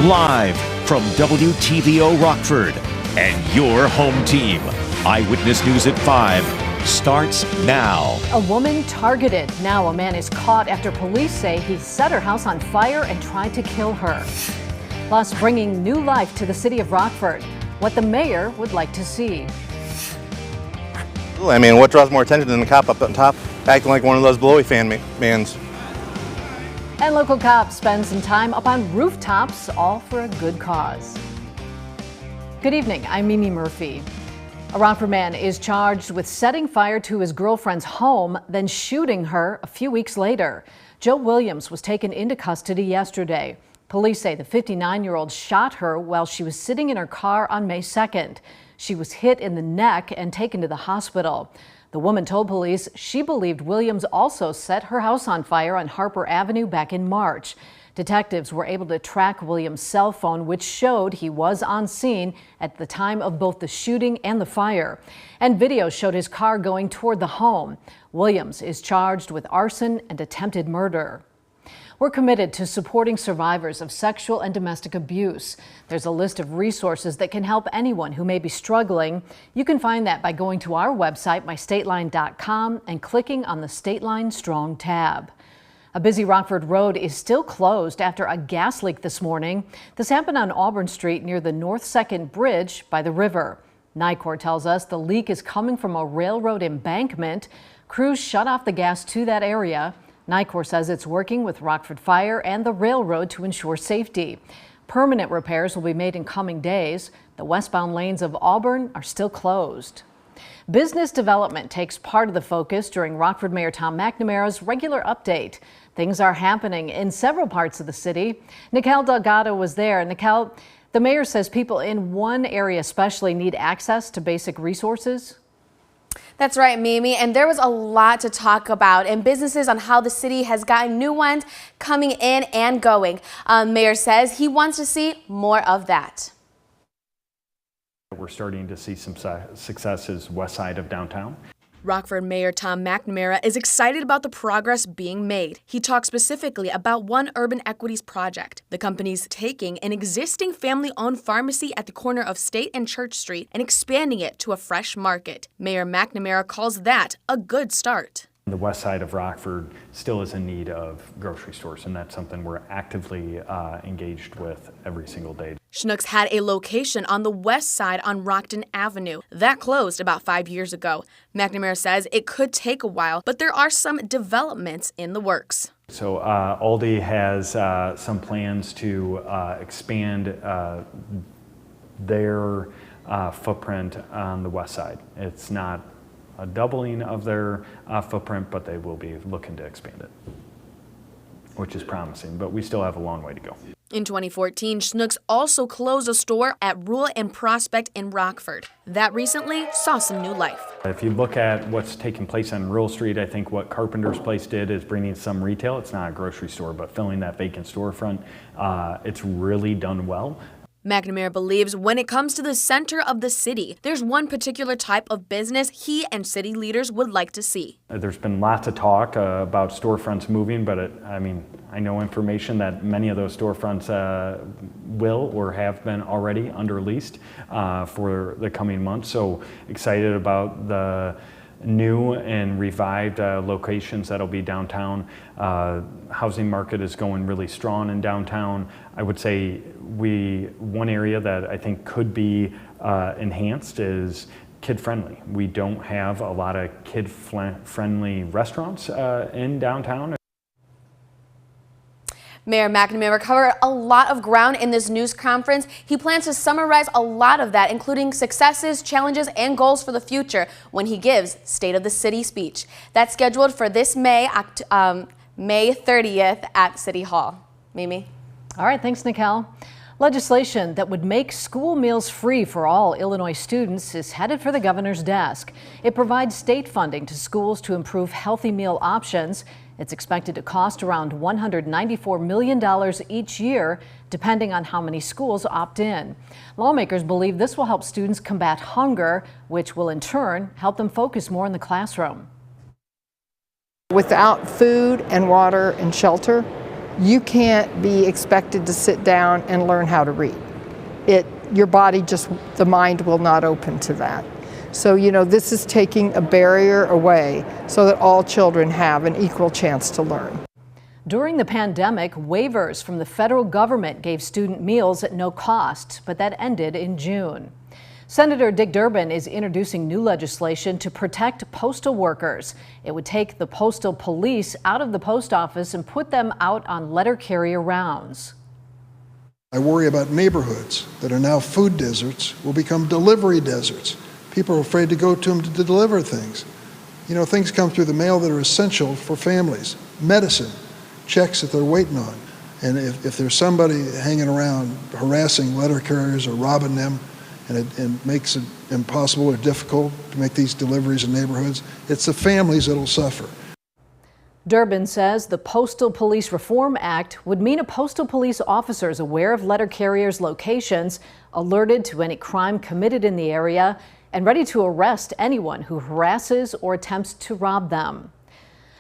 Live from WTVO Rockford and your home team. Eyewitness News at 5 starts now. A woman targeted. Now a man is caught after police say he set her house on fire and tried to kill her. Plus, bringing new life to the city of Rockford. What the mayor would like to see. I mean, what draws more attention than the cop up on top acting like one of those blowy fans? And local cops spend some time up on rooftops, all for a good cause. Good evening, I'm Mimi Murphy. A Rockford man is charged with setting fire to his girlfriend's home, then shooting her a few weeks later. Joe Williams was taken into custody yesterday. Police say the 59-year-old shot her while she was sitting in her car on May 2nd. She was hit in the neck and taken to the hospital. The woman told police she believed Williams also set her house on fire on Harper Avenue back in March. Detectives were able to track Williams' cell phone, which showed he was on scene at the time of both the shooting and the fire. And video showed his car going toward the home. Williams is charged with arson and attempted murder. We're committed to supporting survivors of sexual and domestic abuse. There's a list of resources that can help anyone who may be struggling. You can find that by going to our website, mystateline.com, and clicking on the Stateline Strong tab. A busy Rockford road is still closed after a gas leak this morning. This happened on Auburn Street near the North 2nd Bridge by the river. NICOR tells us the leak is coming from a railroad embankment. Crews shut off the gas to that area. NICOR says it's working with Rockford Fire and the railroad to ensure safety. Permanent repairs will be made in coming days. The westbound lanes of Auburn are still closed. Business development takes part of the focus during Rockford Mayor Tom McNamara's regular update. Things are happening in several parts of the city. Nikel Delgado was there. Nikel, the mayor says people in one area especially need access to basic resources. That's right, Mimi, and there was a lot to talk about and businesses on how the city has gotten new ones coming in and going. Mayor says he wants to see more of that. We're starting to see some successes west side of downtown. Rockford Mayor Tom McNamara is excited about the progress being made. He talks specifically about one Urban Equities project. The company's taking an existing family-owned pharmacy at the corner of State and Church Street and expanding it to a fresh market. Mayor McNamara calls that a good start. The west side of Rockford still is in need of grocery stores, and that's something we're actively engaged with every single day. Schnucks had a location on the west side on Rockton Avenue. That closed about 5 years ago. McNamara says it could take a while, but there are some developments in the works. So Aldi has some plans to expand their footprint on the west side. It's not a doubling of their footprint, but they will be looking to expand it, which is promising, but we still have a long way to go. In 2014, Schnucks also closed a store at Rule and Prospect in Rockford. That recently saw some new life. If you look at what's taking place on Rule Street, I think what Carpenter's Place did is bringing some retail. It's not a grocery store, but filling that vacant storefront. It's really done well. McNamara believes when it comes to the center of the city, there's one particular type of business he and city leaders would like to see. There's been lots of talk about storefronts moving, but I know information that many of those storefronts will or have been already under leased for the coming months. So excited about the new and revived locations that'll be downtown. Housing market is going really strong in downtown. I would say one area that I think could be enhanced is kid-friendly. We don't have a lot of kid-friendly restaurants in downtown. Mayor McNamara covered a lot of ground in this news conference. He plans to summarize a lot of that, including successes, challenges, and goals for the future when he gives State of the City speech. That's scheduled for this May 30th at City Hall. Mimi? All right, thanks, Nikel. Legislation that would make school meals free for all Illinois students is headed for the governor's desk. It provides state funding to schools to improve healthy meal options. It's expected to cost around $194 million each year, depending on how many schools opt in. Lawmakers believe this will help students combat hunger, which will in turn help them focus more in the classroom. Without food and water and shelter, You can't be expected to sit down and learn how to read. Your body the mind will not open to that. So, this is taking a barrier away so that all children have an equal chance to learn. During the pandemic, waivers from the federal government gave student meals at no cost, but that ended in June. Senator Dick Durbin is introducing new legislation to protect postal workers. It would take the postal police out of the post office and put them out on letter carrier rounds. I worry about neighborhoods that are now food deserts will become delivery deserts. People are afraid to go to them to deliver things. Things come through the mail that are essential for families. Medicine, checks that they're waiting on. And if there's somebody hanging around harassing letter carriers or robbing them, and it makes it impossible or difficult to make these deliveries in neighborhoods, it's the families that'll suffer. Durbin says the Postal Police Reform Act would mean a postal police officer is aware of letter carriers' locations, alerted to any crime committed in the area, and ready to arrest anyone who harasses or attempts to rob them.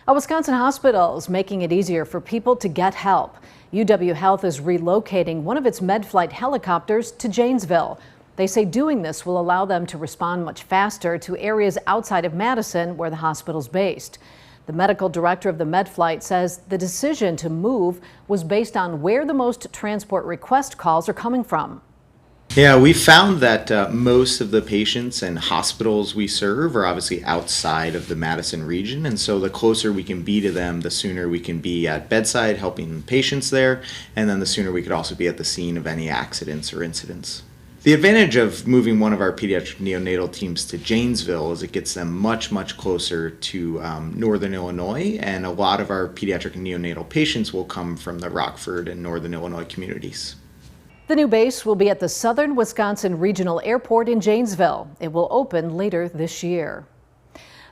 A Wisconsin hospital is making it easier for people to get help. UW Health is relocating one of its MedFlight helicopters to Janesville. They say doing this will allow them to respond much faster to areas outside of Madison where the hospital's based. The medical director of the MedFlight says the decision to move was based on where the most transport request calls are coming from. Yeah, we found that most of the patients and hospitals we serve are obviously outside of the Madison region, and so the closer we can be to them, the sooner we can be at bedside helping patients there, and then the sooner we could also be at the scene of any accidents or incidents. The advantage of moving one of our pediatric neonatal teams to Janesville is it gets them much, much closer to northern Illinois, and a lot of our pediatric neonatal patients will come from the Rockford and northern Illinois communities. The new base will be at the Southern Wisconsin Regional Airport in Janesville. It will open later this year.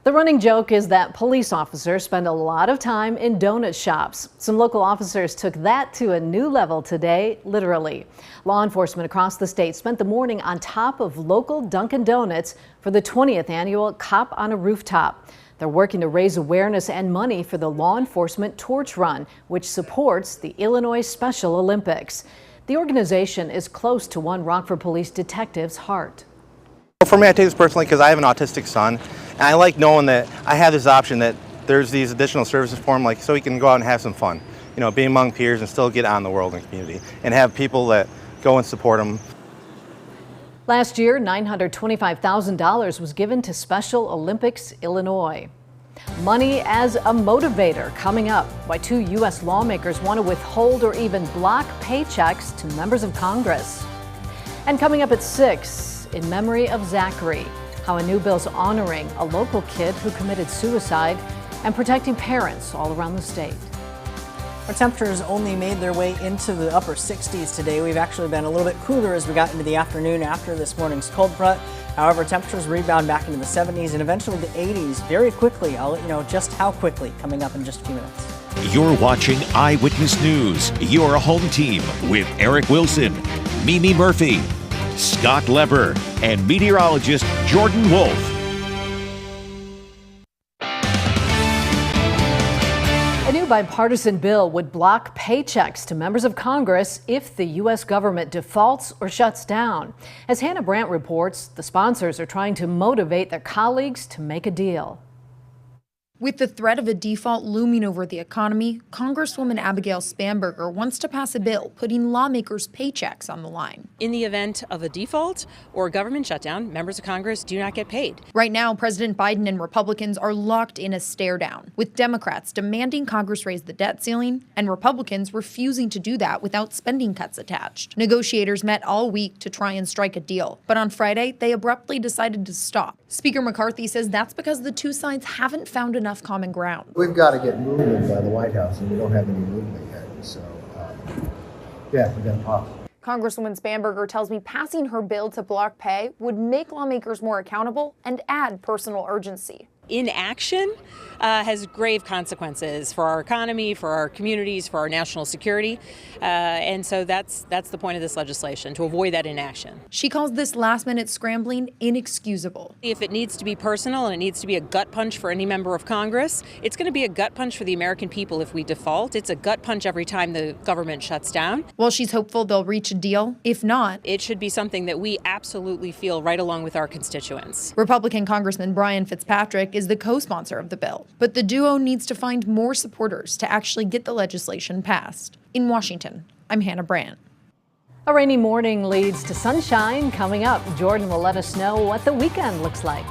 The running joke is that police officers spend a lot of time in donut shops. Some local officers took that to a new level today, literally. Law enforcement across the state spent the morning on top of local Dunkin' Donuts for the 20th annual Cop on a Rooftop. They're working to raise awareness and money for the Law Enforcement Torch Run, which supports the Illinois Special Olympics. The organization is close to one Rockford police detective's heart. For me, I take this personally because I have an autistic son, and I like knowing that I have this option that there's these additional services for him, so he can go out and have some fun, be among peers and still get out in the world and community, and have people that go and support him. Last year, $925,000 was given to Special Olympics Illinois. Money as a motivator coming up. Why 2 U.S. lawmakers want to withhold or even block paychecks to members of Congress. And coming up at 6, in memory of Zachary, how a new bill's honoring a local kid who committed suicide and protecting parents all around the state. Our temperatures only made their way into the upper 60s today. We've actually been a little bit cooler as we got into the afternoon after this morning's cold front. However, temperatures rebound back into the 70s and eventually the 80s very quickly. I'll let you know just how quickly coming up in just a few minutes. You're watching Eyewitness News, your home team with Eric Wilson, Mimi Murphy, Scott Leber, and meteorologist Jordan Wolf. A new bipartisan bill would block paychecks to members of Congress if the U.S. government defaults or shuts down. As Hannah Brandt reports, the sponsors are trying to motivate their colleagues to make a deal. With the threat of a default looming over the economy, Congresswoman Abigail Spanberger wants to pass a bill putting lawmakers' paychecks on the line. In the event of a default or government shutdown, members of Congress do not get paid. Right now, President Biden and Republicans are locked in a stare-down, with Democrats demanding Congress raise the debt ceiling and Republicans refusing to do that without spending cuts attached. Negotiators met all week to try and strike a deal, but on Friday, they abruptly decided to stop. Speaker McCarthy says that's because the two sides haven't found enough common ground. We've got to get movement by the White House, and we don't have any movement yet. So, yeah, we're going to pause. Congresswoman Spanberger tells me passing her bill to block pay would make lawmakers more accountable and add personal urgency. Inaction has grave consequences for our economy, for our communities, for our national security. And so that's the point of this legislation, to avoid that inaction. She calls this last-minute scrambling inexcusable. If it needs to be personal and it needs to be a gut punch for any member of Congress, it's going to be a gut punch for the American people if we default. It's a gut punch every time the government shuts down. While she's hopeful they'll reach a deal, if not, it should be something that we absolutely feel right along with our constituents. Republican Congressman Brian Fitzpatrick is the co-sponsor of the bill. But the duo needs to find more supporters to actually get the legislation passed. In Washington, I'm Hannah Brandt. A rainy morning leads to sunshine coming up. Jordan will let us know what the weekend looks like.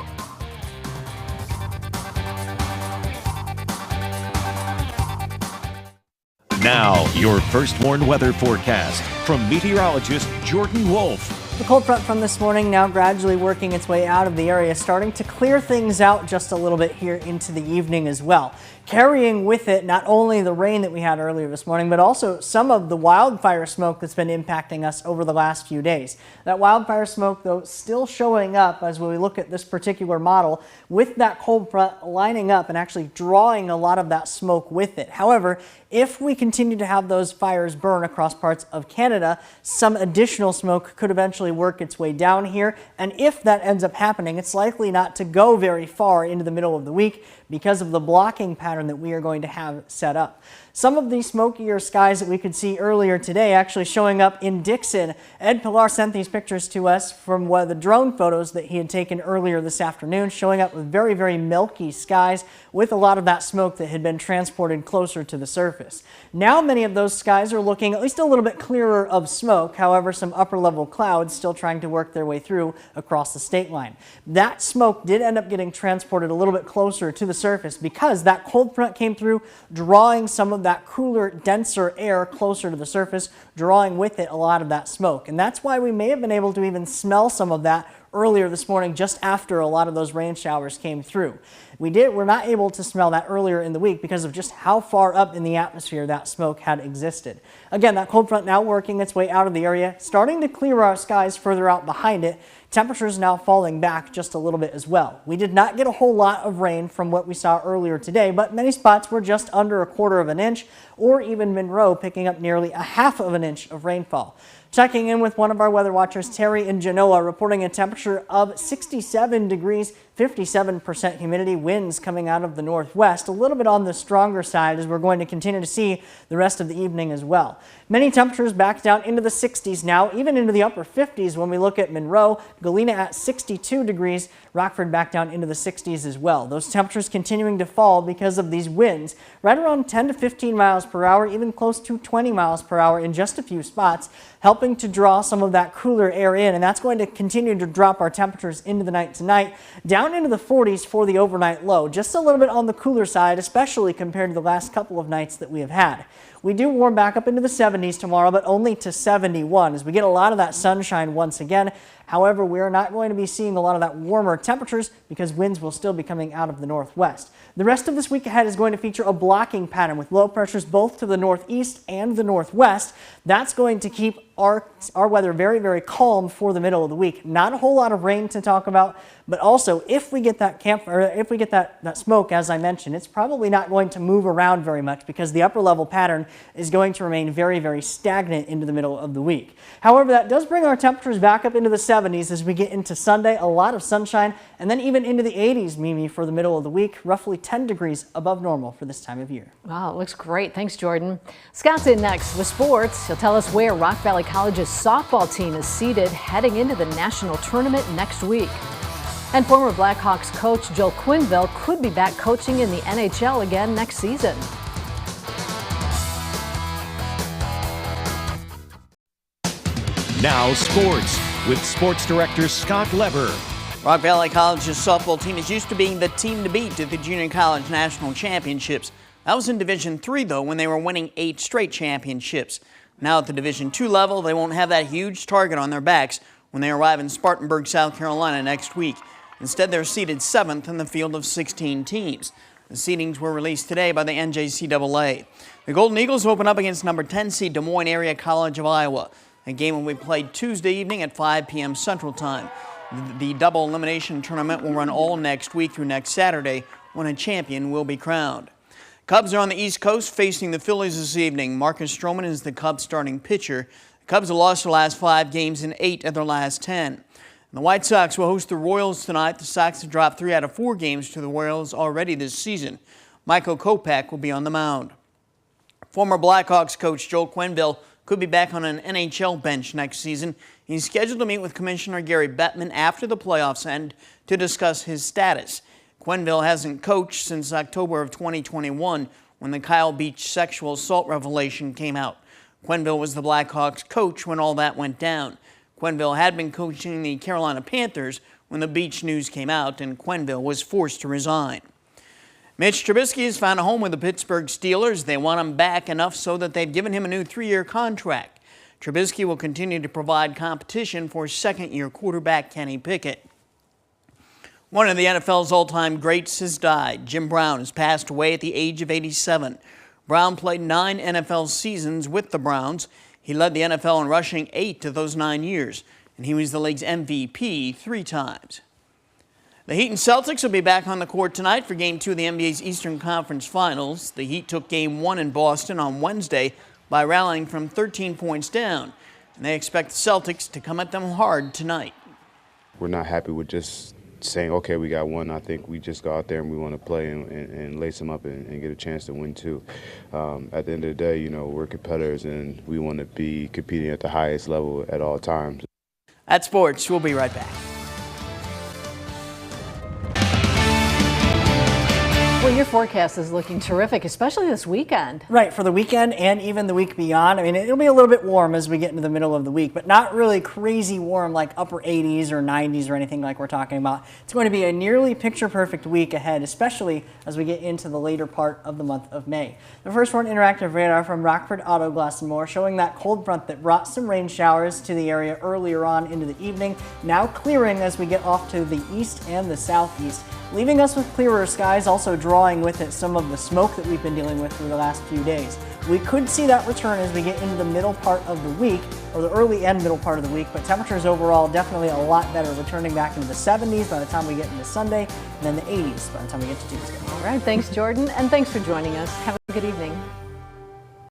Now, your first warned weather forecast from meteorologist Jordan Wolf. The cold front from this morning now gradually working its way out of the area, starting to clear things out just a little bit here into the evening as well. Carrying with it not only the rain that we had earlier this morning, but also some of the wildfire smoke that's been impacting us over the last few days. That wildfire smoke, though, still showing up as we look at this particular model with that cold front lining up and actually drawing a lot of that smoke with it. However, if we continue to have those fires burn across parts of Canada, some additional smoke could eventually work its way down here. And if that ends up happening, it's likely not to go very far into the middle of the week because of the blocking pattern that we are going to have set up. Some of the smokier skies that we could see earlier today actually showing up in Dixon. Ed Pilar sent these pictures to us from one of the drone photos that he had taken earlier this afternoon, showing up with very, very milky skies with a lot of that smoke that had been transported closer to the surface. Now many of those skies are looking at least a little bit clearer of smoke. However, some upper level clouds still trying to work their way through across the state line. That smoke did end up getting transported a little bit closer to the surface because that cold front came through, drawing some of that cooler, denser air closer to the surface, drawing with it a lot of that smoke. And that's why we may have been able to even smell some of that earlier this morning just after a lot of those rain showers came through. We're not able to smell that earlier in the week because of just how far up in the atmosphere that smoke had existed. Again, that cold front now working its way out of the area, starting to clear our skies further out behind it. Temperatures now falling back just a little bit as well. We did not get a whole lot of rain from what we saw earlier today, but many spots were just under 1/4 of an inch, or even Monroe picking up nearly 1/2 of an inch of rainfall. Checking in with one of our weather watchers, Terry in Genoa, reporting a temperature of 67 degrees, 57% humidity, winds coming out of the northwest, a little bit on the stronger side as we're going to continue to see the rest of the evening as well. Many temperatures back down into the 60s now, even into the upper 50s when we look at Monroe, Galena at 62 degrees, Rockford back down into the 60s as well. Those temperatures continuing to fall because of these winds, right around 10 to 15 miles per hour, even close to 20 miles per hour in just a few spots, helping to draw some of that cooler air in, and that's going to continue to drop our temperatures into the night tonight, down into the 40s for the overnight low, just a little bit on the cooler side, especially compared to the last couple of nights that we have had. We do warm back up into the 70s tomorrow, but only to 71 as we get a lot of that sunshine once again. However, we are not going to be seeing a lot of that warmer temperatures because winds will still be coming out of the northwest. The rest of this week ahead is going to feature a blocking pattern with low pressures both to the northeast and the northwest. That's going to keep our weather very, very calm for the middle of the week. Not a whole lot of rain to talk about, but also if we get that that smoke, as I mentioned, it's probably not going to move around very much because the upper level pattern is going to remain very, very stagnant into the middle of the week. However, that does bring our temperatures back up into the 70s as we get into Sunday, a lot of sunshine, and then even into the 80s, Mimi, for the middle of the week, roughly 10 degrees above normal for this time of year. Wow, it looks great. Thanks, Jordan. Scott's in next with sports. He'll tell us where Rock Valley College's softball team is seated heading into the national tournament next week. And former Blackhawks coach Joel Quenneville could be back coaching in the NHL again next season. Now sports with sports director Scott Leber. Rock Valley College's softball team is used to being the team to beat at the Junior College National Championships. That was in Division III, though, when they were winning 8 straight championships. Now at the Division II level, they won't have that huge target on their backs when they arrive in Spartanburg, South Carolina next week. Instead, they're seeded 7th in the field of 16 teams. The seedings were released today by the NJCAA. The Golden Eagles open up against number 10 seed Des Moines Area College of Iowa. A game will be played Tuesday evening at 5 p.m. Central Time. The double elimination tournament will run all next week through next Saturday, when a champion will be crowned. Cubs are on the East Coast facing the Phillies this evening. Marcus Stroman is the Cubs starting pitcher. The Cubs have lost their last 5 games and 8 of their last 10. And the White Sox will host the Royals tonight. The Sox have dropped 3 out of 4 games to the Royals already this season. Michael Kopech will be on the mound. Former Blackhawks coach Joel Quenneville could be back on an NHL bench next season. He's scheduled to meet with Commissioner Gary Bettman after the playoffs end to discuss his status. Quenneville hasn't coached since October of 2021 when the Kyle Beach sexual assault revelation came out. Quenneville was the Blackhawks coach when all that went down. Quenneville had been coaching the Carolina Panthers when the Beach news came out, and Quenneville was forced to resign. Mitch Trubisky has found a home with the Pittsburgh Steelers. They want him back enough so that they've given him a new 3-year contract. Trubisky will continue to provide competition for second-year quarterback Kenny Pickett. One of the NFL's all-time greats has died. Jim Brown has passed away at the age of 87. Brown played 9 NFL seasons with the Browns. He led the NFL in rushing 8 of those 9 years, and he was the league's MVP 3 times. The Heat and Celtics will be back on the court tonight for Game 2 of the NBA's Eastern Conference Finals. The Heat took Game 1 in Boston on Wednesday by rallying from 13 points down, and they expect the Celtics to come at them hard tonight. We're not happy with just saying, okay, we got 1. I think we just go out there and we want to play and lace them up and get a chance to win 2. At the end of the day, we're competitors and we want to be competing at the highest level at all times. At Sports, we'll be right back. Well, your forecast is looking terrific, especially this weekend. Right, for the weekend and even the week beyond. I mean, it'll be a little bit warm as we get into the middle of the week, but not really crazy warm like upper 80s or 90s or anything like we're talking about. It's going to be a nearly picture-perfect week ahead, especially as we get into the later part of the month of May. The first one, interactive radar from Rockford Auto Glass & More, showing that cold front that brought some rain showers to the area earlier on into the evening, now clearing as we get off to the east and the southeast, leaving us with clearer skies, also drawing with it some of the smoke that we've been dealing with for the last few days. We could see that return as we get into the middle part of the week, or the early and middle part of the week, but temperatures overall definitely a lot better, returning back into the 70s by the time we get into Sunday, and then the 80s by the time we get to Tuesday. All right, thanks, Jordan, and thanks for joining us. Have a good evening.